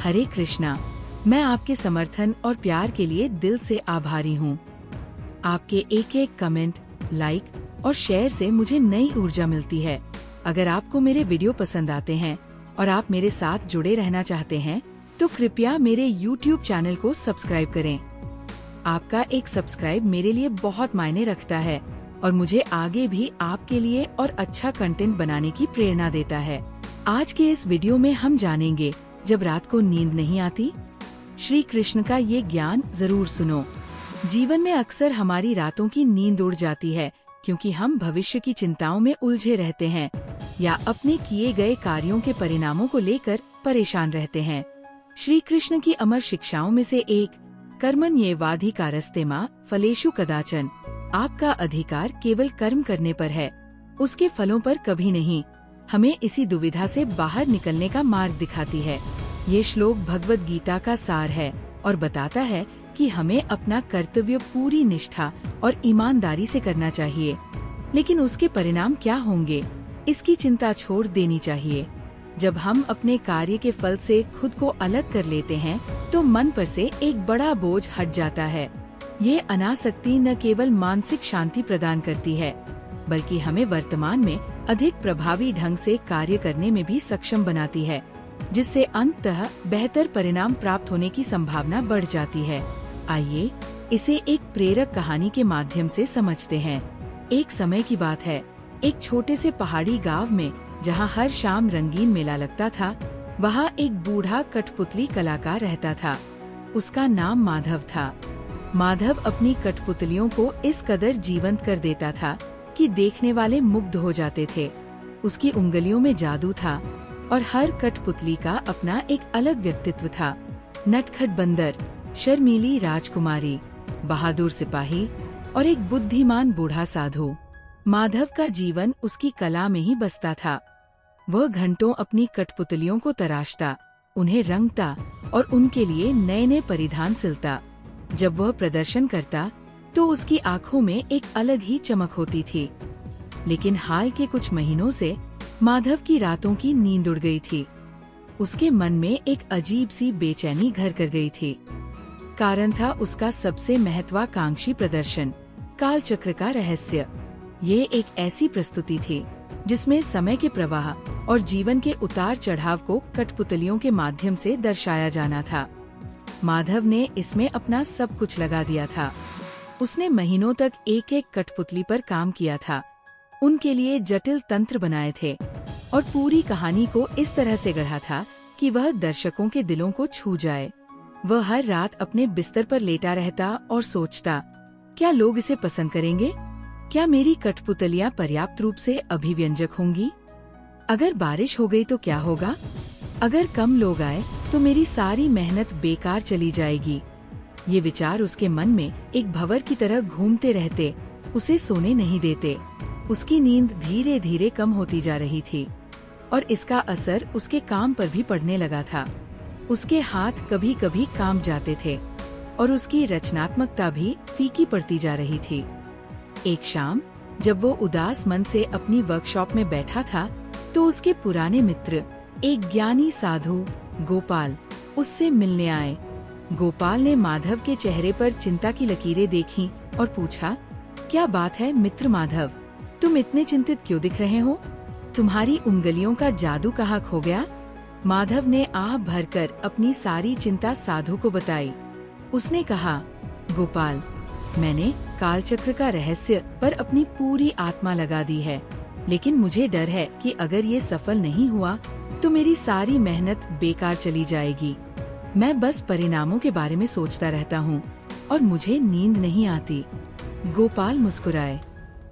हरे कृष्णा। मैं आपके समर्थन और प्यार के लिए दिल से आभारी हूँ। आपके एक एक कमेंट, लाइक और शेयर से मुझे नई ऊर्जा मिलती है। अगर आपको मेरे वीडियो पसंद आते हैं और आप मेरे साथ जुड़े रहना चाहते हैं तो कृपया मेरे YouTube चैनल को सब्सक्राइब करें। आपका एक सब्सक्राइब मेरे लिए बहुत मायने रखता है और मुझे आगे भी आपके लिए और अच्छा कंटेंट बनाने की प्रेरणा देता है। आज के इस वीडियो में हम जानेंगे, जब रात को नींद नहीं आती, श्री कृष्ण का ये ज्ञान जरूर सुनो। जीवन में अक्सर हमारी रातों की नींद उड़ जाती है क्योंकि हम भविष्य की चिंताओं में उलझे रहते हैं या अपने किए गए कार्यों के परिणामों को लेकर परेशान रहते हैं। श्री कृष्ण की अमर शिक्षाओं में से एक, कर्मण्येवाधिकारस्ते मा फलेषु कदाचन, आपका अधिकार केवल कर्म करने पर है, उसके फलों पर कभी नहीं, हमें इसी दुविधा से बाहर निकलने का मार्ग दिखाती है। ये श्लोक भगवत गीता का सार है और बताता है कि हमें अपना कर्तव्य पूरी निष्ठा और ईमानदारी से करना चाहिए, लेकिन उसके परिणाम क्या होंगे, इसकी चिंता छोड़ देनी चाहिए। जब हम अपने कार्य के फल से खुद को अलग कर लेते हैं तो मन पर से एक बड़ा बोझ हट जाता है। ये अनासक्ति न केवल मानसिक शांति प्रदान करती है, बल्कि हमें वर्तमान में अधिक प्रभावी ढंग से कार्य करने में भी सक्षम बनाती है, जिससे अंततः बेहतर परिणाम प्राप्त होने की संभावना बढ़ जाती है। आइए इसे एक प्रेरक कहानी के माध्यम से समझते हैं। एक समय की बात है, एक छोटे से पहाड़ी गांव में, जहां हर शाम रंगीन मेला लगता था, वहां एक बूढ़ा कठपुतली कलाकार रहता था। उसका नाम माधव था। माधव अपनी कठपुतलियों को इस कदर जीवंत कर देता था कि देखने वाले मुग्ध हो जाते थे। उसकी उंगलियों में जादू था और हर कठपुतली का अपना एक अलग व्यक्तित्व था। नटखट बंदर, शर्मीली राजकुमारी, बहादुर सिपाही और एक बुद्धिमान बूढ़ा साधु। माधव का जीवन उसकी कला में ही बसता था। वह घंटों अपनी कठपुतलियों को तराशता, उन्हें रंगता और उनके लिए नए नए परिधान सिलता। जब वह प्रदर्शन करता तो उसकी आंखों में एक अलग ही चमक होती थी। लेकिन हाल के कुछ महीनों से माधव की रातों की नींद उड़ गई थी। उसके मन में एक अजीब सी बेचैनी घर कर गई थी। कारण था उसका सबसे महत्वाकांक्षी प्रदर्शन, कालचक्र का रहस्य। ये एक ऐसी प्रस्तुति थी जिसमें समय के प्रवाह और जीवन के उतार चढ़ाव को कठपुतलियों के माध्यम से दर्शाया जाना था। माधव ने इसमें अपना सब कुछ लगा दिया था। उसने महीनों तक एक एक कठपुतली पर काम किया था, उनके लिए जटिल तंत्र बनाए थे और पूरी कहानी को इस तरह से गढ़ा था कि वह दर्शकों के दिलों को छू जाए। वह हर रात अपने बिस्तर पर लेटा रहता और सोचता, क्या लोग इसे पसंद करेंगे? क्या मेरी कठपुतलियां पर्याप्त रूप से अभिव्यंजक होंगी? अगर बारिश हो गई तो क्या होगा? अगर कम लोग आए तो मेरी सारी मेहनत बेकार चली जाएगी। ये विचार उसके मन में एक भंवर की तरह घूमते रहते, उसे सोने नहीं देते। उसकी नींद धीरे धीरे कम होती जा रही थी और इसका असर उसके काम पर भी पड़ने लगा था। उसके हाथ कभी कभी कांप जाते थे और उसकी रचनात्मकता भी फीकी पड़ती जा रही थी। एक शाम जब वो उदास मन से अपनी वर्कशॉप में बैठा था तो उसके पुराने मित्र, एक ज्ञानी साधु गोपाल, उससे मिलने आए। गोपाल ने माधव के चेहरे पर चिंता की लकीरें देखीं और पूछा, क्या बात है मित्र माधव, तुम इतने चिंतित क्यों दिख रहे हो? तुम्हारी उंगलियों का जादू कहाँ खो गया? माधव ने आह भरकर अपनी सारी चिंता साधु को बताई। उसने कहा, गोपाल, मैंने कालचक्र का रहस्य पर अपनी पूरी आत्मा लगा दी है, लेकिन मुझे डर है कि अगर ये सफल नहीं हुआ तो मेरी सारी मेहनत बेकार चली जाएगी। मैं बस परिणामों के बारे में सोचता रहता हूँ और मुझे नींद नहीं आती। गोपाल मुस्कुराए।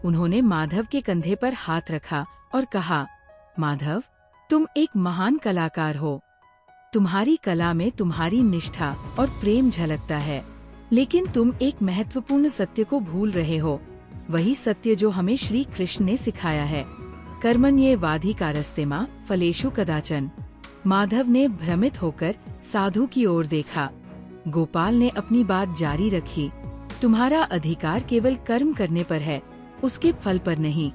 उन्होंने माधव के कंधे पर हाथ रखा और कहा, माधव, तुम एक महान कलाकार हो। तुम्हारी कला में तुम्हारी निष्ठा और प्रेम झलकता है, लेकिन तुम एक महत्वपूर्ण सत्य को भूल रहे हो, वही सत्य जो हमें श्री कृष्ण ने सिखाया है, कर्मण्येवाधिकारस्ते मा फलेषु कदाचन। माधव ने भ्रमित होकर साधु की ओर देखा। गोपाल ने अपनी बात जारी रखी, तुम्हारा अधिकार केवल कर्म करने पर है, उसके फल पर नहीं।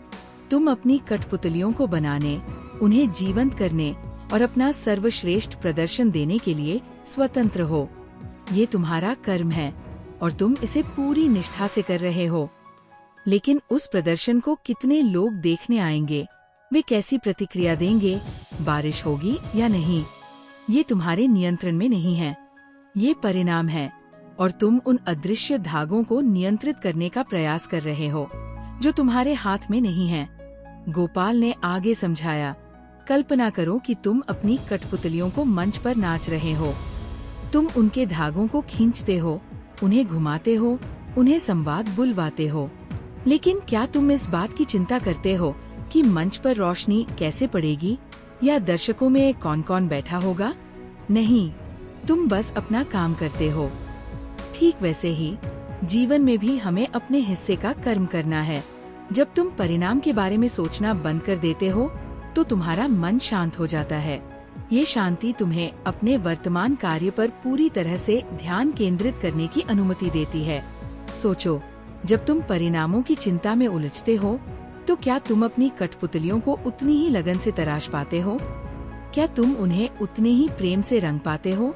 तुम अपनी कठपुतलियों को बनाने, उन्हें जीवंत करने और अपना सर्वश्रेष्ठ प्रदर्शन देने के लिए स्वतंत्र हो। ये तुम्हारा कर्म है और तुम इसे पूरी निष्ठा से कर रहे हो। लेकिन उस प्रदर्शन को कितने लोग देखने आएंगे, वे कैसी प्रतिक्रिया देंगे, बारिश होगी या नहीं, ये तुम्हारे नियंत्रण में नहीं है। ये परिणाम है और तुम उन अदृश्य धागों को नियंत्रित करने का प्रयास कर रहे हो जो तुम्हारे हाथ में नहीं है। गोपाल ने आगे समझाया, कल्पना करो कि तुम अपनी कठपुतलियों को मंच पर नाच रहे हो। तुम उनके धागों को खींचते हो, उन्हें घुमाते हो, उन्हें संवाद बुलवाते हो। लेकिन क्या तुम इस बात की चिंता करते हो कि मंच पर रोशनी कैसे पड़ेगी या दर्शकों में कौन कौन बैठा होगा? नहीं, तुम बस अपना काम करते हो। ठीक वैसे ही जीवन में भी हमें अपने हिस्से का कर्म करना है। जब तुम परिणाम के बारे में सोचना बंद कर देते हो तो तुम्हारा मन शांत हो जाता है। ये शांति तुम्हें अपने वर्तमान कार्य पर पूरी तरह से ध्यान केंद्रित करने की अनुमति देती है। सोचो, जब तुम परिणामों की चिंता में उलझते हो तो क्या तुम अपनी कठपुतलियों को उतनी ही लगन से तराश पाते हो? क्या तुम उन्हें उतने ही प्रेम से रंग पाते हो?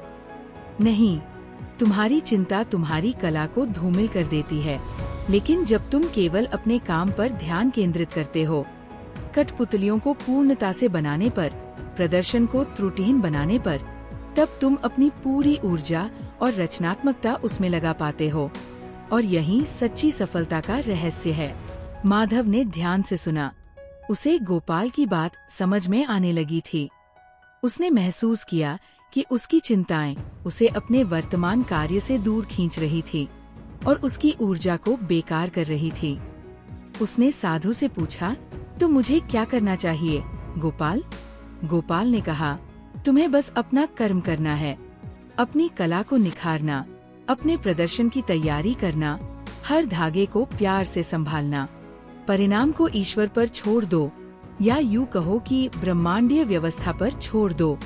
नहीं, तुम्हारी चिंता तुम्हारी कला को धूमिल कर देती है। लेकिन जब तुम केवल अपने काम पर ध्यान केंद्रित करते हो, कठपुतलियों को पूर्णता से बनाने पर, प्रदर्शन को त्रुटिहीन बनाने पर, तब तुम अपनी पूरी ऊर्जा और रचनात्मकता उसमें लगा पाते हो। और यही सच्ची सफलता का रहस्य है। माधव ने ध्यान से सुना। उसे गोपाल की बात समझ में आने लगी थी। उसने महसूस किया कि उसकी चिंताएं उसे अपने वर्तमान कार्य से दूर खींच रही थी और उसकी ऊर्जा को बेकार कर रही थी। उसने साधु से पूछा, तो मुझे क्या करना चाहिए गोपाल? गोपाल ने कहा, तुम्हें बस अपना कर्म करना है, अपनी कला को निखारना, अपने प्रदर्शन की तैयारी करना, हर धागे को प्यार से संभालना। परिणाम को ईश्वर पर छोड़ दो, या यूं कहो कि ब्रह्मांडीय व्यवस्था पर छोड़ दो।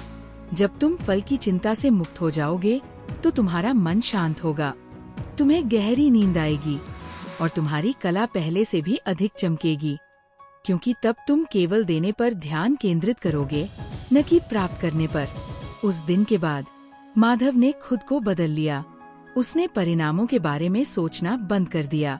जब तुम फल की चिंता से मुक्त हो जाओगे तो तुम्हारा मन शांत होगा, तुम्हें गहरी नींद आएगी और तुम्हारी कला पहले से भी अधिक चमकेगी, क्योंकि तब तुम केवल देने पर ध्यान केंद्रित करोगे, न कि प्राप्त करने पर। उस दिन के बाद माधव ने खुद को बदल लिया। उसने परिणामों के बारे में सोचना बंद कर दिया।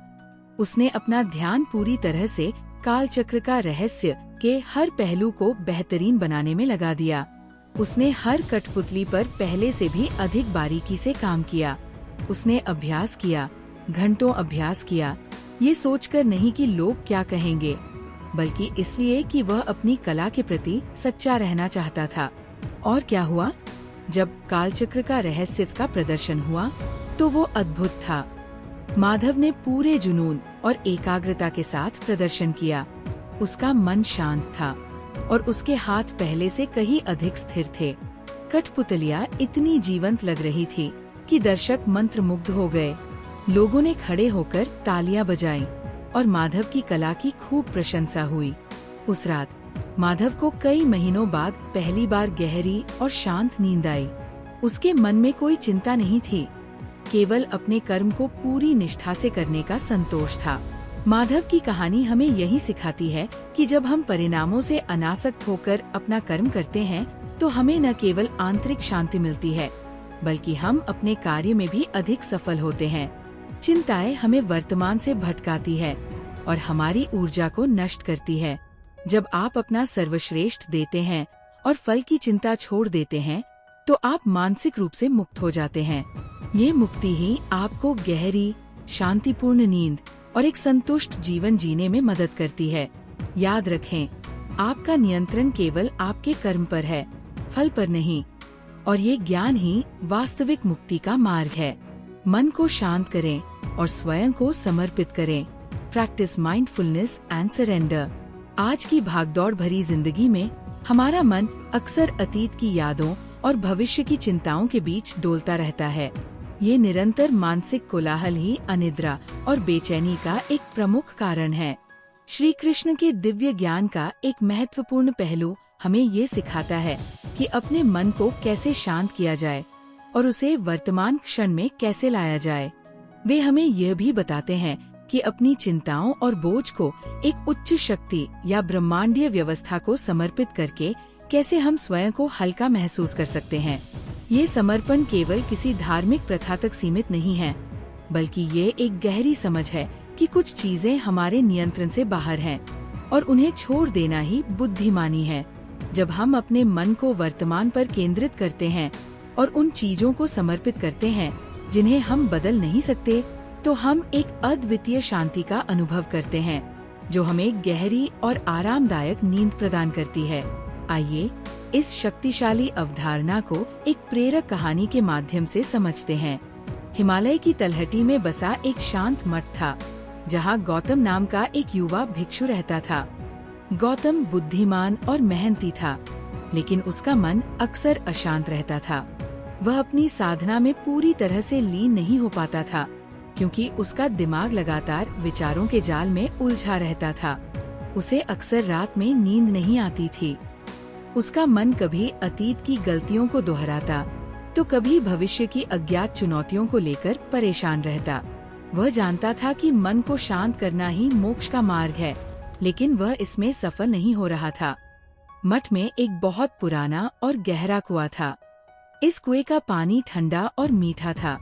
उसने अपना ध्यान पूरी तरह से कालचक्र का रहस्य के हर पहलू को बेहतरीन बनाने में लगा दिया। उसने हर कठपुतली पर पहले से भी अधिक बारीकी से काम किया। उसने अभ्यास किया, घंटों अभ्यास किया, ये सोचकर नहीं कि लोग क्या कहेंगे, बल्कि इसलिए कि वह अपनी कला के प्रति सच्चा रहना चाहता था। और क्या हुआ? जब कालचक्र का रहस्य का प्रदर्शन हुआ तो वो अद्भुत था। माधव ने पूरे जुनून और एकाग्रता के साथ प्रदर्शन किया। उसका मन शांत था और उसके हाथ पहले से कहीं अधिक स्थिर थे। कठपुतलियां इतनी जीवंत लग रही थी कि दर्शक मंत्रमुग्ध हो गए। लोगों ने खड़े होकर तालियां बजाईं और माधव की कला की खूब प्रशंसा हुई। उस रात माधव को कई महीनों बाद पहली बार गहरी और शांत नींद आई। उसके मन में कोई चिंता नहीं थी, केवल अपने कर्म को पूरी निष्ठा से करने का संतोष था। माधव की कहानी हमें यही सिखाती है कि जब हम परिणामों से अनासक्त होकर अपना कर्म करते हैं तो हमें न केवल आंतरिक शांति मिलती है, बल्कि हम अपने कार्य में भी अधिक सफल होते हैं। चिंताएं हमें वर्तमान से भटकाती है और हमारी ऊर्जा को नष्ट करती है। जब आप अपना सर्वश्रेष्ठ देते हैं और फल की चिंता छोड़ देते हैं तो आप मानसिक रूप से मुक्त हो जाते हैं। ये मुक्ति ही आपको गहरी, शांतिपूर्ण नींद और एक संतुष्ट जीवन जीने में मदद करती है। याद रखें, आपका नियंत्रण केवल आपके कर्म पर है, फल पर नहीं। और ये ज्ञान ही वास्तविक मुक्ति का मार्ग है। मन को शांत करें और स्वयं को समर्पित करें। Practice mindfulness and surrender. आज की भागदौड़ भरी जिंदगी में हमारा मन अक्सर अतीत की यादों और भविष्य की चिंताओं के बीच डोलता रहता है। ये निरंतर मानसिक कोलाहल ही अनिद्रा और बेचैनी का एक प्रमुख कारण है। श्री कृष्ण के दिव्य ज्ञान का एक महत्वपूर्ण पहलू हमें ये सिखाता है कि अपने मन को कैसे शांत किया जाए और उसे वर्तमान क्षण में कैसे लाया जाए। वे हमें यह भी बताते हैं कि अपनी चिंताओं और बोझ को एक उच्च शक्ति या ब्रह्मांडीय व्यवस्था को समर्पित करके कैसे हम स्वयं को हल्का महसूस कर सकते हैं। ये समर्पण केवल किसी धार्मिक प्रथा तक सीमित नहीं है, बल्कि ये एक गहरी समझ है कि कुछ चीजें हमारे नियंत्रण से बाहर हैं और उन्हें छोड़ देना ही बुद्धिमानी है। जब हम अपने मन को वर्तमान पर केंद्रित करते हैं और उन चीजों को समर्पित करते हैं जिन्हें हम बदल नहीं सकते, तो हम एक अद्वितीय शांति का अनुभव करते हैं जो हमें गहरी और आरामदायक नींद प्रदान करती है। आइए इस शक्तिशाली अवधारणा को एक प्रेरक कहानी के माध्यम से समझते हैं। हिमालय की तलहटी में बसा एक शांत मठ था, जहाँ गौतम नाम का एक युवा भिक्षु रहता था। गौतम बुद्धिमान और मेहनती था, लेकिन उसका मन अक्सर अशांत रहता था। वह अपनी साधना में पूरी तरह से लीन नहीं हो पाता था, क्योंकि उसका दिमाग लगातार विचारों के जाल में उलझा रहता था। उसे अक्सर रात में नींद नहीं आती थी। उसका मन कभी अतीत की गलतियों को दोहराता, तो कभी भविष्य की अज्ञात चुनौतियों को लेकर परेशान रहता। वह जानता था कि मन को शांत करना ही मोक्ष का मार्ग है, लेकिन वह इसमें सफल नहीं हो रहा था। मठ में एक बहुत पुराना और गहरा कुआं था। इस कुएं का पानी ठंडा और मीठा था,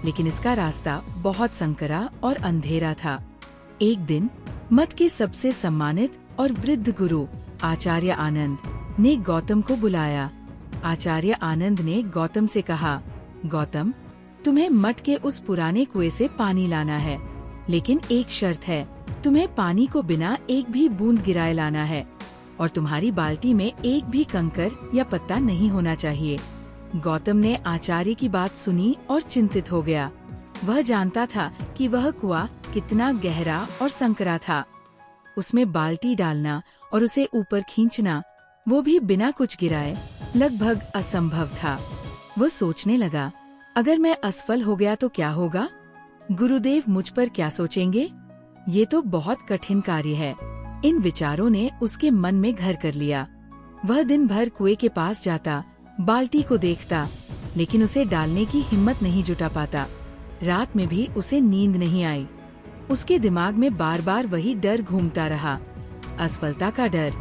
लेकिन इसका रास्ता बहुत संकरा और अंधेरा था। एक दिन मठ के सबसे सम्मानित और वृद्ध गुरु आचार्य आनंद ने गौतम को बुलाया। आचार्य आनंद ने गौतम से कहा, गौतम, तुम्हें मठ के उस पुराने कुएं से पानी लाना है, लेकिन एक शर्त है, तुम्हें पानी को बिना एक भी बूंद गिराए लाना है और तुम्हारी बाल्टी में एक भी कंकर या पत्ता नहीं होना चाहिए। गौतम ने आचार्य की बात सुनी और चिंतित हो गया। वह जानता था कि वह कुआं कितना गहरा और संकरा था। उसमें बाल्टी डालना और उसे ऊपर खींचना, वो भी बिना कुछ गिराए, लगभग असंभव था। वह सोचने लगा, अगर मैं असफल हो गया तो क्या होगा? गुरुदेव मुझ पर क्या सोचेंगे? ये तो बहुत कठिन कार्य है। इन विचारों ने उसके मन में घर कर लिया। वह दिन भर कुएं के पास जाता, बाल्टी को देखता, लेकिन उसे डालने की हिम्मत नहीं जुटा पाता। रात में भी उसे नींद नहीं आई। उसके दिमाग में बार बार वही डर घूमता रहा, असफलता का डर,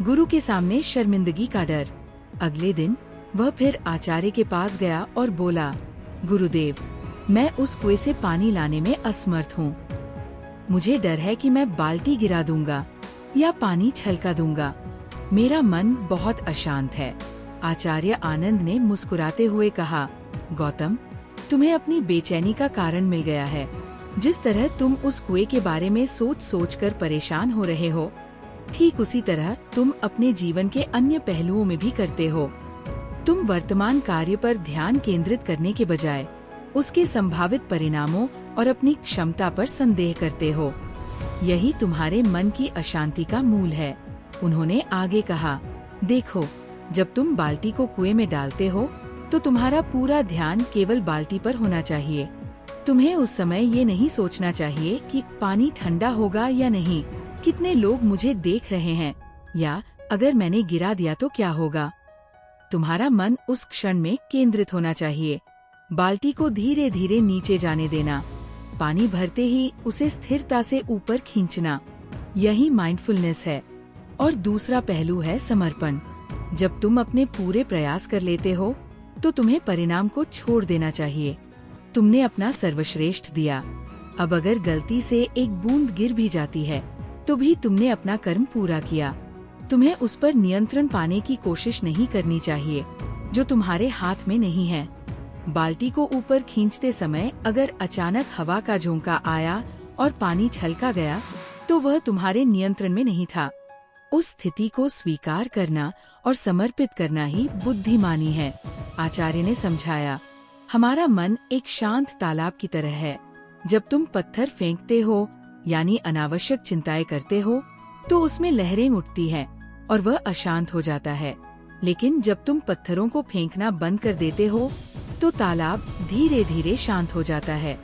गुरु के सामने शर्मिंदगी का डर। अगले दिन वह फिर आचार्य के पास गया और बोला, गुरुदेव, मैं उस कुएं से पानी लाने में असमर्थ हूँ। मुझे डर है कि मैं बाल्टी गिरा दूंगा या पानी छलका दूंगा। मेरा मन बहुत अशांत है। आचार्य आनंद ने मुस्कुराते हुए कहा, गौतम, तुम्हें अपनी बेचैनी का कारण मिल गया है। जिस तरह तुम उस कुएं के बारे में सोच सोच कर परेशान हो रहे हो, ठीक उसी तरह तुम अपने जीवन के अन्य पहलुओं में भी करते हो। तुम वर्तमान कार्य पर ध्यान केंद्रित करने के बजाय उसके संभावित परिणामों और अपनी क्षमता पर संदेह करते हो। यही तुम्हारे मन की अशांति का मूल है। उन्होंने आगे कहा, देखो, जब तुम बाल्टी को कुएं में डालते हो तो तुम्हारा पूरा ध्यान केवल बाल्टी पर होना चाहिए। तुम्हें उस समय ये नहीं सोचना चाहिए कि पानी ठंडा होगा या नहीं, कितने लोग मुझे देख रहे हैं, या अगर मैंने गिरा दिया तो क्या होगा। तुम्हारा मन उस क्षण में केंद्रित होना चाहिए। बाल्टी को धीरे धीरे नीचे जाने देना, पानी भरते ही उसे स्थिरता से ऊपर खींचना, यही माइंडफुलनेस है। और दूसरा पहलू है समर्पण। जब तुम अपने पूरे प्रयास कर लेते हो तो तुम्हें परिणाम को छोड़ देना चाहिए। तुमने अपना सर्वश्रेष्ठ दिया। अब अगर गलती से एक बूंद गिर भी जाती है तो भी तुमने अपना कर्म पूरा किया। तुम्हें उस पर नियंत्रण पाने की कोशिश नहीं करनी चाहिए जो तुम्हारे हाथ में नहीं है। बाल्टी को ऊपर खींचते समय अगर अचानक हवा का झोंका आया और पानी छलका गया तो वह तुम्हारे नियंत्रण में नहीं था। उस स्थिति को स्वीकार करना और समर्पित करना ही बुद्धिमानी है। आचार्य ने समझाया, हमारा मन एक शांत तालाब की तरह है। जब तुम पत्थर फेंकते हो यानी अनावश्यक चिंताएं करते हो तो उसमें लहरें उठती हैं और वह अशांत हो जाता है। लेकिन जब तुम पत्थरों को फेंकना बंद कर देते हो तो तालाब धीरे धीरे शांत हो जाता है।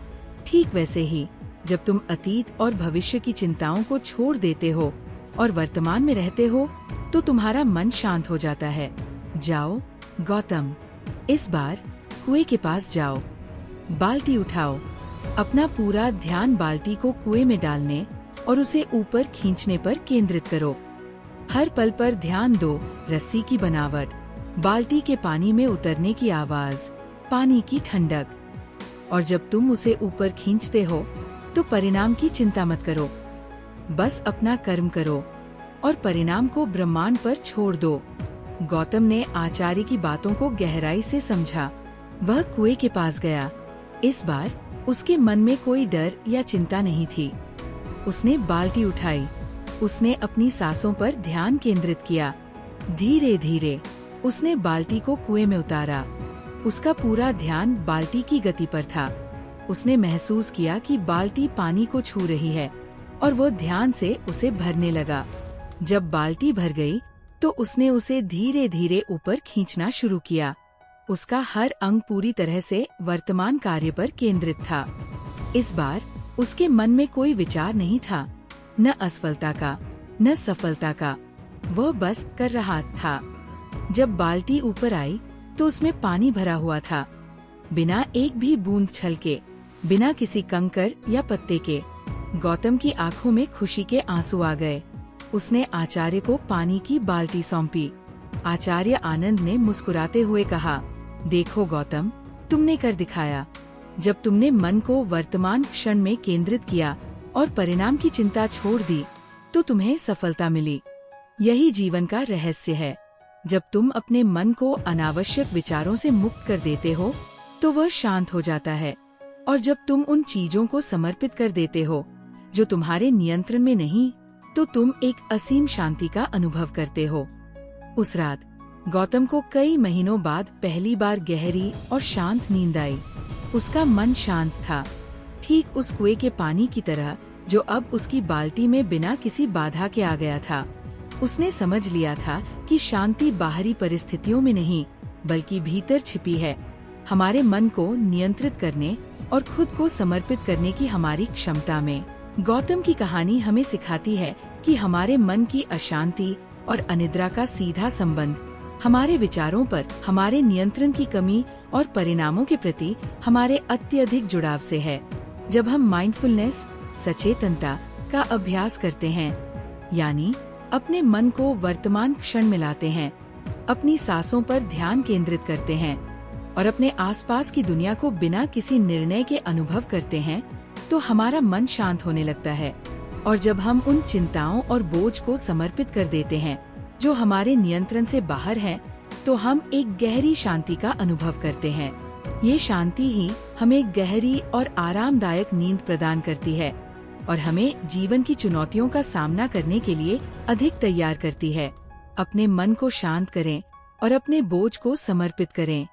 ठीक वैसे ही जब तुम अतीत और भविष्य की चिंताओं को छोड़ देते हो और वर्तमान में रहते हो तो तुम्हारा मन शांत हो जाता है। जाओ गौतम, इस बार कुएं के पास जाओ, बाल्टी उठाओ, अपना पूरा ध्यान बाल्टी को कुएं में डालने और उसे ऊपर खींचने पर केंद्रित करो। हर पल पर ध्यान दो, रस्सी की बनावट, बाल्टी के पानी में उतरने की आवाज, पानी की ठंडक। और जब तुम उसे ऊपर खींचते हो तो परिणाम की चिंता मत करो, बस अपना कर्म करो और परिणाम को ब्रह्मांड पर छोड़ दो। गौतम ने आचार्य की बातों को गहराई से समझा। वह कुएं के पास गया। इस बार उसके मन में कोई डर या चिंता नहीं थी। उसने बाल्टी उठाई, उसने अपनी सांसों पर ध्यान केंद्रित किया। धीरे धीरे उसने बाल्टी को कुएं में उतारा। उसका पूरा ध्यान बाल्टी की गति पर था। उसने महसूस किया कि बाल्टी पानी को छू रही है और वो ध्यान से उसे भरने लगा। जब बाल्टी भर गई तो उसने उसे धीरे धीरे ऊपर खींचना शुरू किया। उसका हर अंग पूरी तरह से वर्तमान कार्य पर केंद्रित था। इस बार उसके मन में कोई विचार नहीं था, न असफलता का, न सफलता का। वह बस कर रहा था। जब बाल्टी ऊपर आई तो उसमें पानी भरा हुआ था, बिना एक भी बूंद छलके, बिना किसी कंकड़ या पत्ते के। गौतम की आंखों में खुशी के आंसू आ गए। उसने आचार्य को पानी की बाल्टी सौंपी। आचार्य आनंद ने मुस्कुराते हुए कहा, देखो गौतम, तुमने कर दिखाया। जब तुमने मन को वर्तमान क्षण में केंद्रित किया और परिणाम की चिंता छोड़ दी तो तुम्हें सफलता मिली। यही जीवन का रहस्य है। जब तुम अपने मन को अनावश्यक विचारों से मुक्त कर देते हो तो वह शांत हो जाता है, और जब तुम उन चीजों को समर्पित कर देते हो जो तुम्हारे नियंत्रण में नहीं, तो तुम एक असीम शांति का अनुभव करते हो। उस रात गौतम को कई महीनों बाद पहली बार गहरी और शांत नींद आई। उसका मन शांत था, ठीक उस कुएं के पानी की तरह जो अब उसकी बाल्टी में बिना किसी बाधा के आ गया था। उसने समझ लिया था कि शांति बाहरी परिस्थितियों में नहीं, बल्कि भीतर छिपी है, हमारे मन को नियंत्रित करने और खुद को समर्पित करने की हमारी क्षमता में। गौतम की कहानी हमें सिखाती है कि हमारे मन की अशांति और अनिद्रा का सीधा संबंध हमारे विचारों पर हमारे नियंत्रण की कमी और परिणामों के प्रति हमारे अत्यधिक जुड़ाव से है। जब हम माइंडफुलनेस, सचेतनता का अभ्यास करते हैं, यानी अपने मन को वर्तमान क्षण में लाते हैं, अपनी सांसों पर ध्यान केंद्रित करते हैं और अपने आसपास की दुनिया को बिना किसी निर्णय के अनुभव करते हैं, तो हमारा मन शांत होने लगता है। और जब हम उन चिंताओं और बोझ को समर्पित कर देते हैं जो हमारे नियंत्रण से बाहर हैं, तो हम एक गहरी शांति का अनुभव करते हैं। ये शांति ही हमें गहरी और आरामदायक नींद प्रदान करती है और हमें जीवन की चुनौतियों का सामना करने के लिए अधिक तैयार करती है। अपने मन को शांत करें और अपने बोझ को समर्पित करें।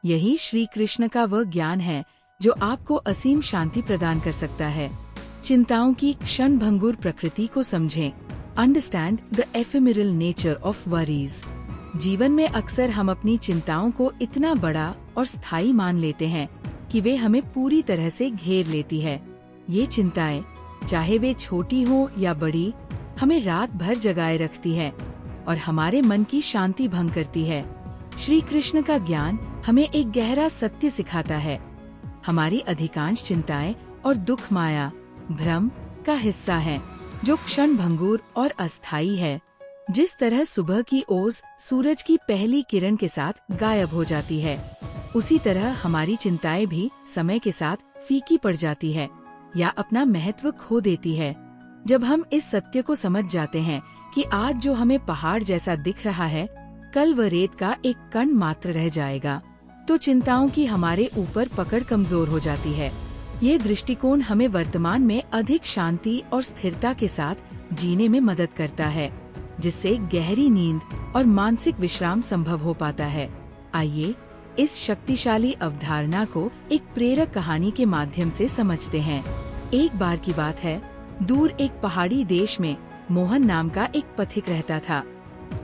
यही श्री कृष्ण का वह ज्ञान है जो आपको असीम शांति प्रदान कर सकता है। चिंताओं की क्षणभंगुर प्रकृति को समझें। Understand the ephemeral nature of worries. जीवन में अक्सर हम अपनी चिंताओं को इतना बड़ा और स्थायी मान लेते हैं कि वे हमें पूरी तरह से घेर लेती है। ये चिंताएं, चाहे वे छोटी हो या बड़ी, हमें रात भर जगाए रखती है और हमारे मन की शांति भंग करती है। श्री कृष्ण का ज्ञान हमें एक गहरा सत्य सिखाता है। हमारी अधिकांश चिंताएं और दुख माया, भ्रम का हिस्सा है, जो क्षणभंगुर और अस्थायी है। जिस तरह सुबह की ओस सूरज की पहली किरण के साथ गायब हो जाती है, उसी तरह हमारी चिंताएं भी समय के साथ फीकी पड़ जाती है या अपना महत्व खो देती है। जब हम इस सत्य को समझ जाते हैं कि आज जो हमें पहाड़ जैसा दिख रहा है, कल वह रेत का एक कण मात्र रह जाएगा, तो चिंताओं की हमारे ऊपर पकड़ कमजोर हो जाती है। ये दृष्टिकोण हमें वर्तमान में अधिक शांति और स्थिरता के साथ जीने में मदद करता है, जिससे गहरी नींद और मानसिक विश्राम संभव हो पाता है। आइए इस शक्तिशाली अवधारणा को एक प्रेरक कहानी के माध्यम से समझते हैं। एक बार की बात है, दूर एक पहाड़ी देश में मोहन नाम का एक पथिक रहता था।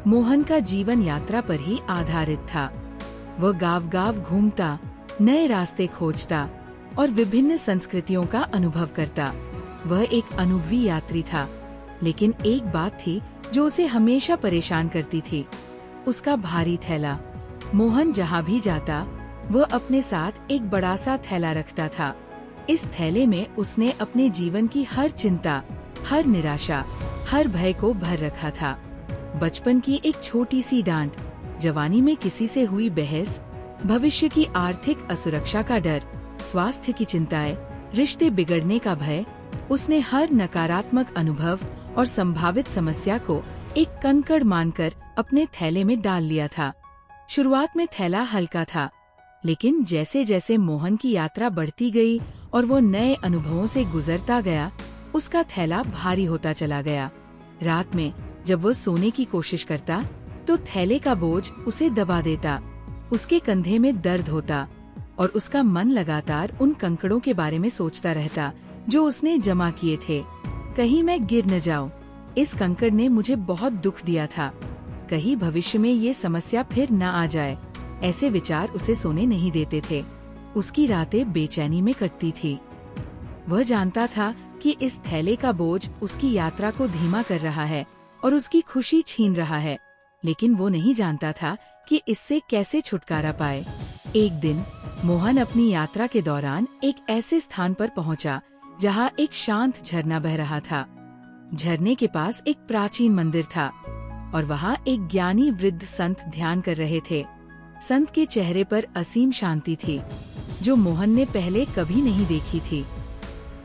मोहन का जीवन यात्रा पर ही आधारित था। वह गांव-गांव घूमता, नए रास्ते खोजता और विभिन्न संस्कृतियों का अनुभव करता। वह एक अनुभवी यात्री था, लेकिन एक बात थी जो उसे हमेशा परेशान करती थी, उसका भारी थैला। मोहन जहाँ भी जाता, वह अपने साथ एक बड़ा सा थैला रखता था। इस थैले में उसने अपने जीवन की हर चिंता, हर निराशा, हर भय को भर रखा था। बचपन की एक छोटी सी डांट, जवानी में किसी से हुई बहस, भविष्य की आर्थिक असुरक्षा का डर, स्वास्थ्य की चिंताएं, रिश्ते बिगड़ने का भय, उसने हर नकारात्मक अनुभव और संभावित समस्या को एक कंकड़ मानकर अपने थैले में डाल लिया था। शुरुआत में थैला हल्का था, लेकिन जैसे जैसे मोहन की यात्रा बढ़ती गई और वो नए अनुभवों से गुजरता गया, उसका थैला भारी होता चला गया। रात में जब वो सोने की कोशिश करता, तो थैले का बोझ उसे दबा देता। उसके कंधे में दर्द होता और उसका मन लगातार उन कंकड़ों के बारे में सोचता रहता जो उसने जमा किए थे। कहीं मैं गिर न जाऊं, इस कंकड़ ने मुझे बहुत दुख दिया था। कहीं भविष्य में ये समस्या फिर न आ जाए, ऐसे विचार उसे सोने नहीं देते थे। उसकी रातें बेचैनी में कटती थी। वह जानता था कि इस थैले का बोझ उसकी यात्रा को धीमा कर रहा है और उसकी खुशी छीन रहा है, लेकिन वो नहीं जानता था कि इससे कैसे छुटकारा पाए। एक दिन मोहन अपनी यात्रा के दौरान एक ऐसे स्थान पर पहुंचा जहां एक शांत झरना बह रहा था। झरने के पास एक प्राचीन मंदिर था और वहां एक ज्ञानी वृद्ध संत ध्यान कर रहे थे। संत के चेहरे पर असीम शांति थी, जो मोहन ने पहले कभी नहीं देखी थी।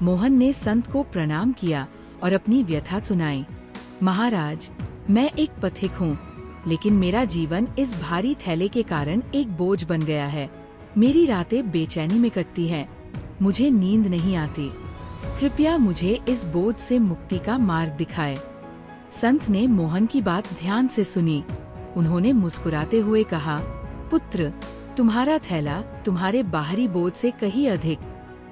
मोहन ने संत को प्रणाम किया और अपनी व्यथा सुनाई। महाराज, मैं एक पथिक हूँ, लेकिन मेरा जीवन इस भारी थैले के कारण एक बोझ बन गया है। मेरी रातें बेचैनी में कटती हैं, मुझे नींद नहीं आती। कृपया मुझे इस बोझ से मुक्ति का मार्ग दिखाए। संत ने मोहन की बात ध्यान से सुनी। उन्होंने मुस्कुराते हुए कहा, पुत्र, तुम्हारा थैला तुम्हारे बाहरी बोझ से कहीं अधिक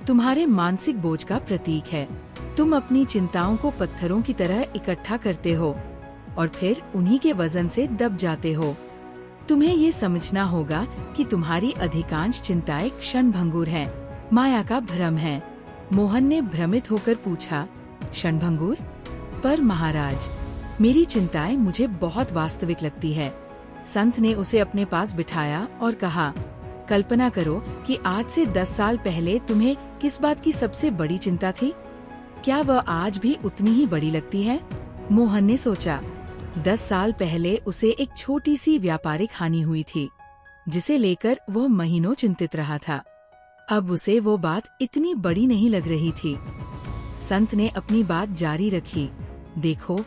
तुम्हारे मानसिक बोझ का प्रतीक है। तुम अपनी चिंताओं को पत्थरों की तरह इकट्ठा करते हो और फिर उन्हीं के वजन से दब जाते हो। तुम्हें ये समझना होगा कि तुम्हारी अधिकांश चिंताएं क्षणभंगुर हैं, माया का भ्रम है। मोहन ने भ्रमित होकर पूछा, क्षणभंगुर? पर महाराज, मेरी चिंताएं मुझे बहुत वास्तविक लगती है। संत ने उसे अपने पास बिठाया और कहा, कल्पना करो कि आज से 10 साल पहले तुम्हें किस बात की सबसे बड़ी चिंता थी? क्या वह आज भी उतनी ही बड़ी लगती है? मोहन ने सोचा। 10 साल पहले उसे एक छोटी सी व्यापारिक हानि हुई थी, जिसे लेकर वह महीनों चिंतित रहा था। अब उसे वो बात इतनी बड़ी नहीं लग रही थी। संत ने अपनी बात जारी रखी, देखो,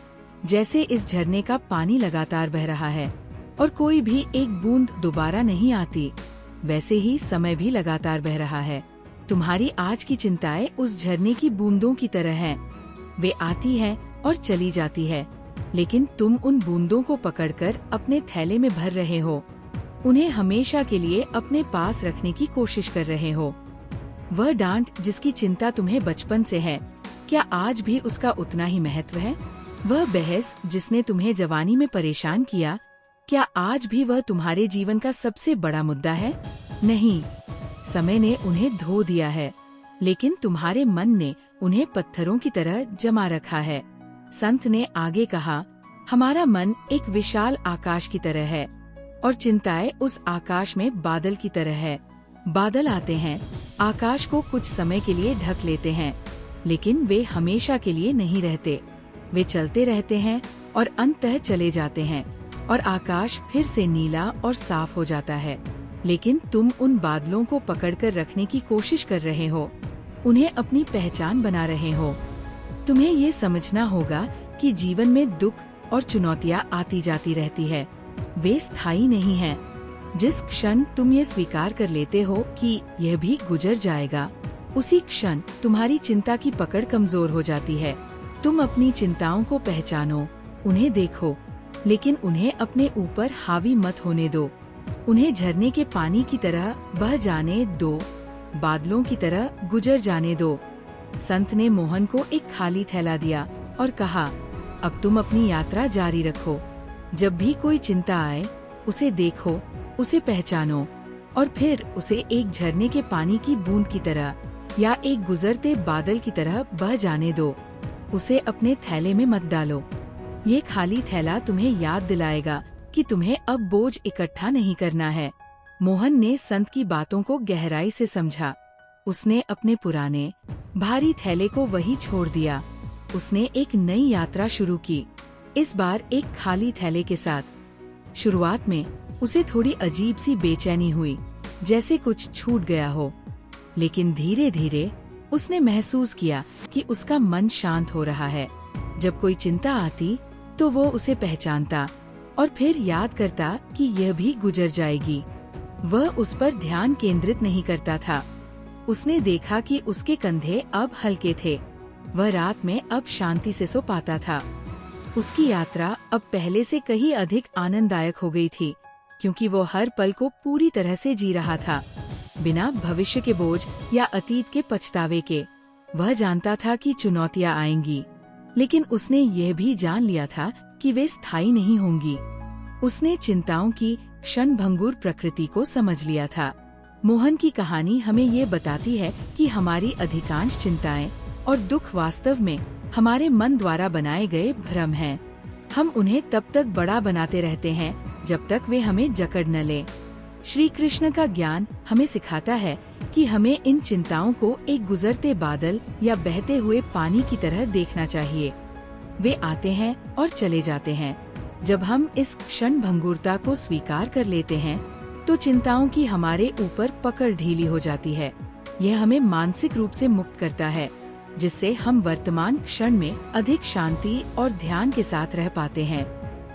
जैसे इस झरने का पानी लगातार बह रहा है और कोई भी एक बूंद दोबारा नहीं आती, वैसे ही समय भी लगातार बह रहा है। तुम्हारी आज की चिंताएं उस झरने की बूंदों की तरह हैं। वे आती हैं और चली जाती है, लेकिन तुम उन बूंदों को पकड़कर अपने थैले में भर रहे हो। उन्हें हमेशा के लिए अपने पास रखने की कोशिश कर रहे हो। वह डांट जिसकी चिंता तुम्हें बचपन से है, क्या आज भी उसका उतना ही महत्व है? वह बहस जिसने तुम्हें जवानी में परेशान किया, क्या आज भी वह तुम्हारे जीवन का सबसे बड़ा मुद्दा है? नहीं, समय ने उन्हें धो दिया है, लेकिन तुम्हारे मन ने उन्हें पत्थरों की तरह जमा रखा है। संत ने आगे कहा, हमारा मन एक विशाल आकाश की तरह है और चिंताएं उस आकाश में बादल की तरह है। बादल आते हैं, आकाश को कुछ समय के लिए ढक लेते हैं, लेकिन वे हमेशा के लिए नहीं रहते। वे चलते रहते हैं और अंततः चले जाते हैं और आकाश फिर से नीला और साफ हो जाता है। लेकिन तुम उन बादलों को पकड़कर रखने की कोशिश कर रहे हो, उन्हें अपनी पहचान बना रहे हो। तुम्हें ये समझना होगा कि जीवन में दुख और चुनौतियाँ आती जाती रहती है, वे स्थायी नहीं हैं। जिस क्षण तुम ये स्वीकार कर लेते हो कि यह भी गुजर जाएगा, उसी क्षण तुम्हारी चिंता की पकड़ कमजोर हो जाती है। तुम अपनी चिंताओं को पहचानो, उन्हें देखो, लेकिन उन्हें अपने ऊपर हावी मत होने दो। उन्हें झरने के पानी की तरह बह जाने दो, बादलों की तरह गुजर जाने दो। संत ने मोहन को एक खाली थैला दिया और कहा, अब तुम अपनी यात्रा जारी रखो। जब भी कोई चिंता आए, उसे देखो, उसे पहचानो और फिर उसे एक झरने के पानी की बूंद की तरह या एक गुजरते बादल की तरह बह जाने दो। उसे अपने थैले में मत डालो। ये खाली थैला तुम्हें याद दिलाएगा कि तुम्हें अब बोझ इकट्ठा नहीं करना है। मोहन ने संत की बातों को गहराई से समझा। उसने अपने पुराने भारी थैले को वहीं छोड़ दिया। उसने एक नई यात्रा शुरू की। इस बार एक खाली थैले के साथ। शुरुआत में उसे थोड़ी अजीब सी बेचैनी हुई, जैसे कुछ छूट गया हो, लेकिन धीरे धीरे उसने महसूस किया कि उसका मन शांत हो रहा है। जब कोई चिंता आती तो वो उसे पहचानता और फिर याद करता कि यह भी गुजर जाएगी। वह उस पर ध्यान केंद्रित नहीं करता था। उसने देखा कि उसके कंधे अब हल्के थे। वह रात में अब शांति से सो पाता था। उसकी यात्रा अब पहले से कहीं अधिक आनंददायक हो गई थी, क्योंकि वो हर पल को पूरी तरह से जी रहा था, बिना भविष्य के बोझ या अतीत के पछतावे के। वह जानता था कि चुनौतियां आएंगी, लेकिन उसने यह भी जान लिया था कि वे स्थायी नहीं होंगी। उसने चिंताओं की क्षणभंगुर प्रकृति को समझ लिया था। मोहन की कहानी हमें ये बताती है कि हमारी अधिकांश चिंताएं और दुख वास्तव में हमारे मन द्वारा बनाए गए भ्रम हैं। हम उन्हें तब तक बड़ा बनाते रहते हैं जब तक वे हमें जकड़ न लें। श्री कृष्ण का ज्ञान हमें सिखाता है कि हमें इन चिंताओं को एक गुजरते बादल या बहते हुए पानी की तरह देखना चाहिए। वे आते हैं और चले जाते हैं। जब हम इस क्षणभंगुरता को स्वीकार कर लेते हैं, तो चिंताओं की हमारे ऊपर पकड़ ढीली हो जाती है। यह हमें मानसिक रूप से मुक्त करता है, जिससे हम वर्तमान क्षण में अधिक शांति और ध्यान के साथ रह पाते हैं।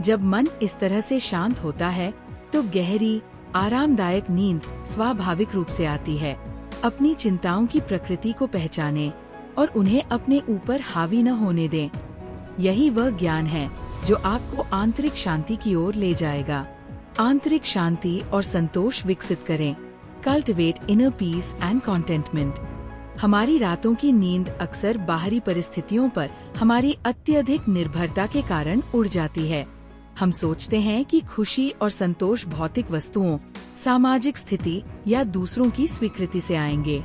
जब मन इस तरह से शांत होता है, तो गहरी आरामदायक नींद स्वाभाविक रूप से आती है। अपनी चिंताओं की प्रकृति को पहचानें और उन्हें अपने ऊपर हावी न होने दें। यही वह ज्ञान है जो आपको आंतरिक शांति की ओर ले जाएगा। आंतरिक शांति और संतोष विकसित करें। Cultivate inner peace and contentment. हमारी रातों की नींद अक्सर बाहरी परिस्थितियों पर हमारी अत्यधिक निर्भरता के कारण उड़ जाती है। हम सोचते हैं कि खुशी और संतोष भौतिक वस्तुओं, सामाजिक स्थिति या दूसरों की स्वीकृति से आएंगे,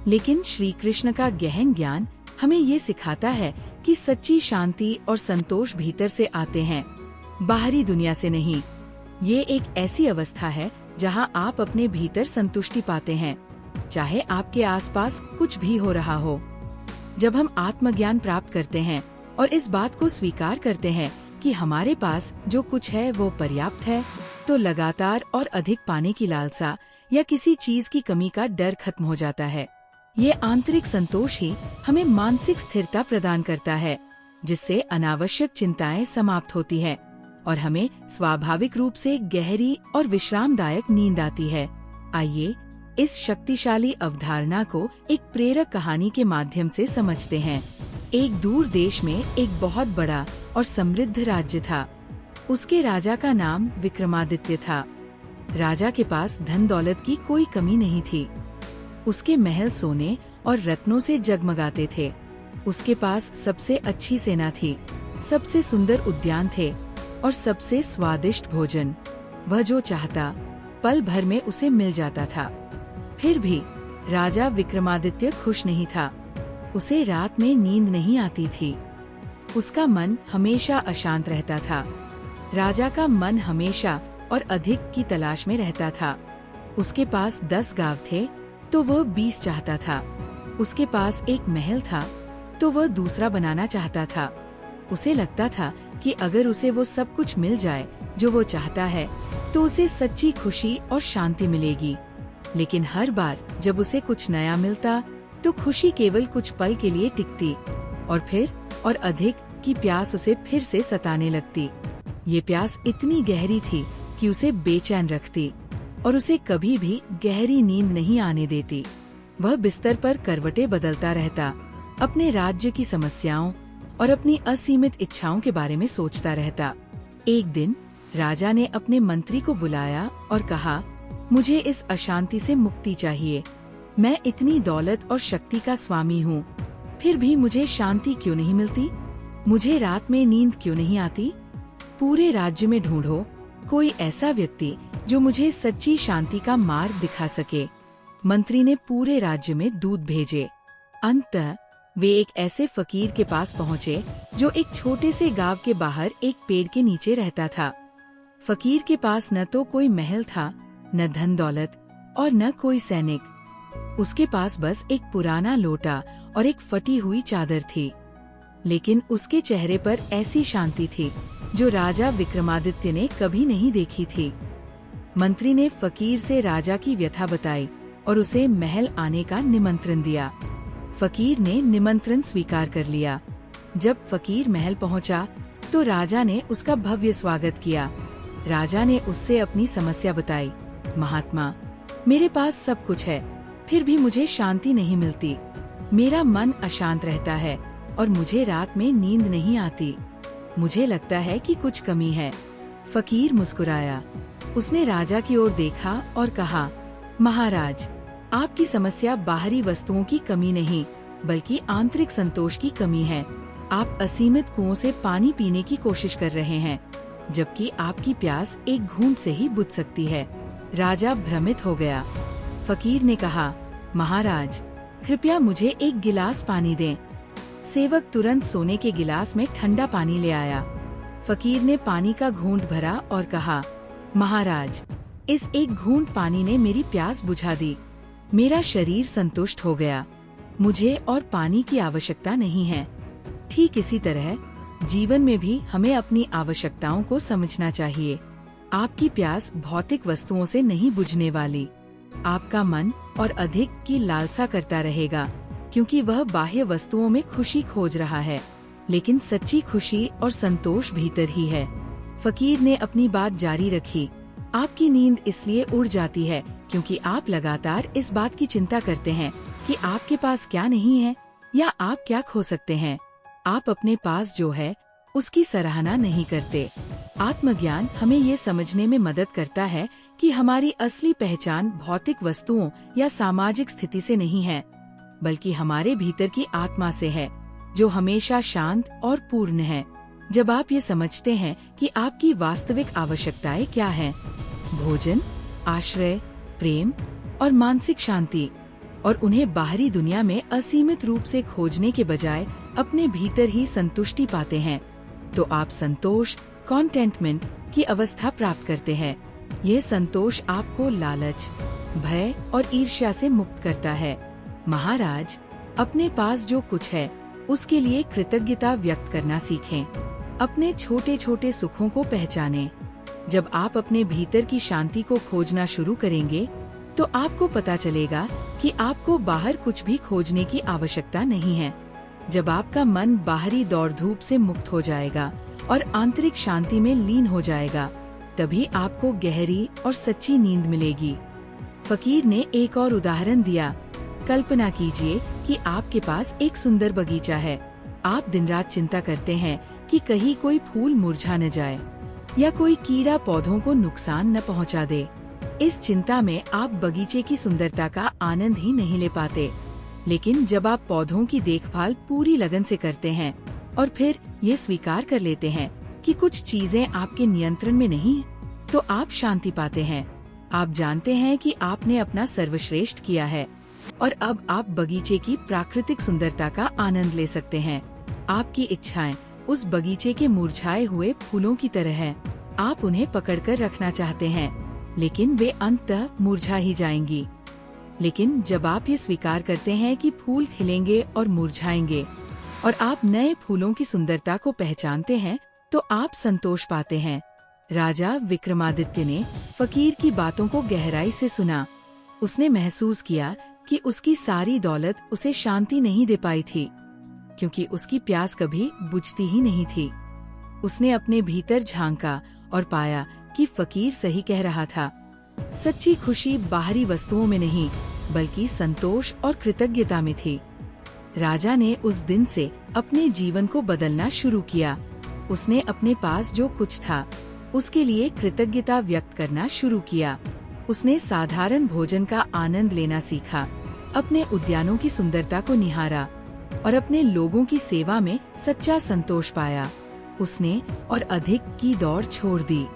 लेकिन श्री कृष्ण का गहन ज्ञान हमें ये सिखाता है कि सच्ची शांति और संतोष भीतर से आते हैं, बाहरी दुनिया से नहीं। ये एक ऐसी अवस्था है जहां आप अपने भीतर संतुष्टि पाते हैं, चाहे आपके आसपास कुछ भी हो रहा हो। जब हम आत्मज्ञान प्राप्त करते हैं और इस बात को स्वीकार करते हैं कि हमारे पास जो कुछ है वो पर्याप्त है, तो लगातार और अधिक पाने की लालसा या किसी चीज की कमी का डर खत्म हो जाता है। ये आंतरिक संतोष ही हमें मानसिक स्थिरता प्रदान करता है, जिससे अनावश्यक चिंताएं समाप्त होती है और हमें स्वाभाविक रूप से गहरी और विश्रामदायक नींद आती है। आइए इस शक्तिशाली अवधारणा को एक प्रेरक कहानी के माध्यम से समझते हैं। एक दूर देश में एक बहुत बड़ा और समृद्ध राज्य था। उसके राजा का नाम विक्रमादित्य था। राजा के पास धन दौलत की कोई कमी नहीं थी। उसके महल सोने और रत्नों से जगमगाते थे। उसके पास सबसे अच्छी सेना थी, सबसे सुंदर उद्यान थे और सबसे स्वादिष्ट भोजन। वह जो चाहता पल भर में उसे मिल जाता था। फिर भी राजा विक्रमादित्य खुश नहीं था। उसे रात में नींद नहीं आती थी। उसका मन हमेशा अशांत रहता था। राजा का मन हमेशा और अधिक की तलाश में रहता था। उसके पास 10 गांव थे तो वह 20 चाहता था। उसके पास एक महल था तो वह दूसरा बनाना चाहता था। उसे लगता था कि अगर उसे वो सब कुछ मिल जाए जो वो चाहता है, तो उसे सच्ची खुशी और शांति मिलेगी। लेकिन हर बार जब उसे कुछ नया मिलता, तो खुशी केवल कुछ पल के लिए टिकती और फिर और अधिक की प्यास उसे फिर से सताने लगती। ये प्यास इतनी गहरी थी कि उसे बेचैन रखती और उसे कभी भी गहरी नींद नहीं आने देती। वह बिस्तर पर करवटें बदलता रहता, अपने राज्य की समस्याओं और अपनी असीमित इच्छाओं के बारे में सोचता रहता। एक दिन राजा ने अपने मंत्री को बुलाया और कहा, मुझे इस अशांति से मुक्ति चाहिए। मैं इतनी दौलत और शक्ति का स्वामी हूँ, फिर भी मुझे शांति क्यों नहीं मिलती? मुझे रात में नींद क्यों नहीं आती? पूरे राज्य में ढूंढो कोई ऐसा व्यक्ति जो मुझे सच्ची शांति का मार्ग दिखा सके। मंत्री ने पूरे राज्य में दूत भेजे। अंततः वे एक ऐसे फकीर के पास पहुँचे जो एक छोटे से गांव के बाहर एक पेड़ के नीचे रहता था। फकीर के पास न तो कोई महल था, न धन दौलत और न कोई सैनिक। उसके पास बस एक पुराना लोटा और एक फटी हुई चादर थी। लेकिन उसके चेहरे पर ऐसी शांति थी जो राजा विक्रमादित्य ने कभी नहीं देखी थी। मंत्री ने फकीर से राजा की व्यथा बताई और उसे महल आने का निमंत्रण दिया। फकीर ने निमंत्रण स्वीकार कर लिया। जब फकीर महल पहुंचा तो राजा ने उसका भव्य स्वागत किया। राजा ने उससे अपनी समस्या बताई। महात्मा, मेरे पास सब कुछ है, फिर भी मुझे शांति नहीं मिलती। मेरा मन अशांत रहता है और मुझे रात में नींद नहीं आती। मुझे लगता है कि कुछ कमी है। फकीर मुस्कुराया। उसने राजा की ओर देखा और कहा, महाराज, आपकी समस्या बाहरी वस्तुओं की कमी नहीं, बल्कि आंतरिक संतोष की कमी है। आप असीमित कुओं से पानी पीने की कोशिश कर रहे हैं, जबकि आपकी प्यास एक घूंट से ही बुझ सकती है। राजा भ्रमित हो गया। फकीर ने कहा, महाराज, कृपया मुझे एक गिलास पानी दें। सेवक तुरंत सोने के गिलास में ठंडा पानी ले आया। फकीर ने पानी का घूंट भरा और कहा, महाराज, इस एक घूंट पानी ने मेरी प्यास बुझा दी। मेरा शरीर संतुष्ट हो गया। मुझे और पानी की आवश्यकता नहीं है। ठीक इसी तरह जीवन में भी हमें अपनी आवश्यकताओं को समझना चाहिए। आपकी प्यास भौतिक वस्तुओं से नहीं बुझने वाली। आपका मन और अधिक की लालसा करता रहेगा, क्योंकि वह बाह्य वस्तुओं में खुशी खोज रहा है, लेकिन सच्ची खुशी और संतोष भीतर ही है। फकीर ने अपनी बात जारी रखी। आपकी नींद इसलिए उड़ जाती है क्योंकि आप लगातार इस बात की चिंता करते हैं कि आपके पास क्या नहीं है या आप क्या खो सकते हैं। आप अपने पास जो है उसकी सराहना नहीं करते। आत्मज्ञान हमें ये समझने में मदद करता है कि हमारी असली पहचान भौतिक वस्तुओं या सामाजिक स्थिति से नहीं है, बल्कि हमारे भीतर की आत्मा से है, जो हमेशा शांत और पूर्ण है। जब आप ये समझते हैं कि आपकी वास्तविक आवश्यकताएं क्या हैं, भोजन, आश्रय, प्रेम और मानसिक शांति, और उन्हें बाहरी दुनिया में असीमित रूप से खोजने के बजाय अपने भीतर ही संतुष्टि पाते हैं, तो आप संतोष, कॉन्टेंटमेंट की अवस्था प्राप्त करते हैं। यह संतोष आपको लालच, भय और ईर्ष्या से मुक्त करता है। महाराज, अपने पास जो कुछ है उसके लिए कृतज्ञता व्यक्त करना सीखें। अपने छोटे छोटे सुखों को पहचानें। जब आप अपने भीतर की शांति को खोजना शुरू करेंगे, तो आपको पता चलेगा कि आपको बाहर कुछ भी खोजने की आवश्यकता नहीं है। जब आपका मन बाहरी दौड़ धूप से मुक्त हो जाएगा और आंतरिक शांति में लीन हो जाएगा, तभी आपको गहरी और सच्ची नींद मिलेगी। फकीर ने एक और उदाहरण दिया। कल्पना कीजिए कि आपके पास एक सुंदर बगीचा है। आप दिन रात चिंता करते हैं कि कहीं कोई फूल मुरझा न जाए या कोई कीड़ा पौधों को नुकसान न पहुंचा दे। इस चिंता में आप बगीचे की सुंदरता का आनंद ही नहीं ले पाते। लेकिन जब आप पौधों की देखभाल पूरी लगन से करते हैं और फिर ये स्वीकार कर लेते हैं कि कुछ चीजें आपके नियंत्रण में नहीं हैं, तो आप शांति पाते हैं। आप जानते हैं कि आपने अपना सर्वश्रेष्ठ किया है और अब आप बगीचे की प्राकृतिक सुंदरता का आनंद ले सकते हैं। आपकी इच्छाएं उस बगीचे के मुरझाए हुए फूलों की तरह हैं। आप उन्हें पकड़कर रखना चाहते हैं, लेकिन वे अंततः मुरझा ही जाएंगी। लेकिन जब आप ये स्वीकार करते हैं कि फूल खिलेंगे और मुरझाएंगे और आप नए फूलों की सुंदरता को पहचानते हैं, तो आप संतोष पाते हैं। राजा विक्रमादित्य ने फकीर की बातों को गहराई से सुना। उसने महसूस किया कि उसकी सारी दौलत उसे शांति नहीं दे पाई थी, क्योंकि उसकी प्यास कभी बुझती ही नहीं थी। उसने अपने भीतर झांका और पाया कि फकीर सही कह रहा था। सच्ची खुशी बाहरी वस्तुओं में नहीं, बल्कि संतोष और कृतज्ञता में थी। राजा ने उस दिन से अपने जीवन को बदलना शुरू किया। उसने अपने पास जो कुछ था उसके लिए कृतज्ञता व्यक्त करना शुरू किया। उसने साधारण भोजन का आनंद लेना सीखा, अपने उद्यानों की सुंदरता को निहारा और अपने लोगों की सेवा में सच्चा संतोष पाया। उसने और अधिक की दौड़ छोड़ दी।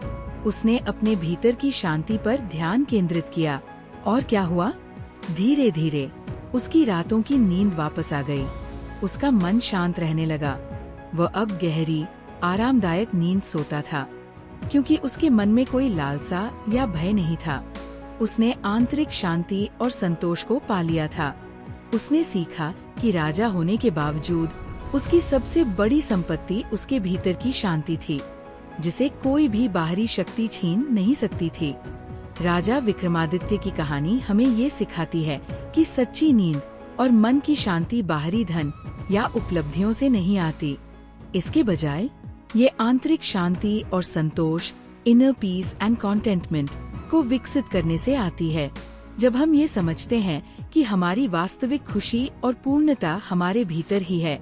उसने अपने भीतर की शांति पर ध्यान केंद्रित किया और क्या हुआ? धीरे धीरे उसकी रातों की नींद वापस आ गई। उसका मन शांत रहने लगा। वह अब गहरी, आरामदायक नींद सोता था, क्योंकि उसके मन में कोई लालसा या भय नहीं था। उसने आंतरिक शांति और संतोष को पा लिया था। उसने सीखा कि राजा होने के बावजूद उसकी सबसे बड़ी संपत्ति उसके भीतर की शांति थी, जिसे कोई भी बाहरी शक्ति छीन नहीं सकती थी। राजा विक्रमादित्य की कहानी हमें ये सिखाती है कि सच्ची नींद और मन की शांति बाहरी धन या उपलब्धियों से नहीं आती। इसके बजाय ये आंतरिक शांति और संतोष, इनर पीस एंड कॉन्टेंटमेंट को विकसित करने से आती है। जब हम ये समझते हैं कि हमारी वास्तविक खुशी और पूर्णता हमारे भीतर ही है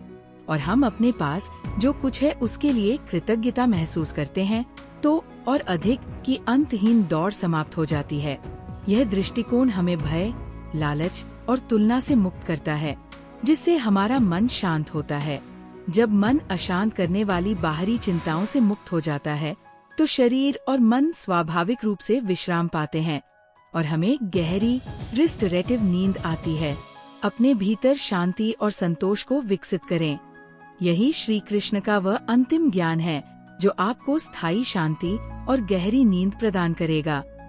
और हम अपने पास जो कुछ है उसके लिए कृतज्ञता महसूस करते हैं, तो और अधिक की अंतहीन दौड़ समाप्त हो जाती है। यह दृष्टिकोण हमें भय, लालच और तुलना से मुक्त करता है, जिससे हमारा मन शांत होता है। जब मन अशांत करने वाली बाहरी चिंताओं से मुक्त हो जाता है, तो शरीर और मन स्वाभाविक रूप से विश्राम पाते हैं और हमें गहरी रिस्टोरेटिव नींद आती है। अपने भीतर शांति और संतोष को विकसित करें। यही श्री कृष्ण का वह अंतिम ज्ञान है जो आपको स्थायी शांति और गहरी नींद प्रदान करेगा।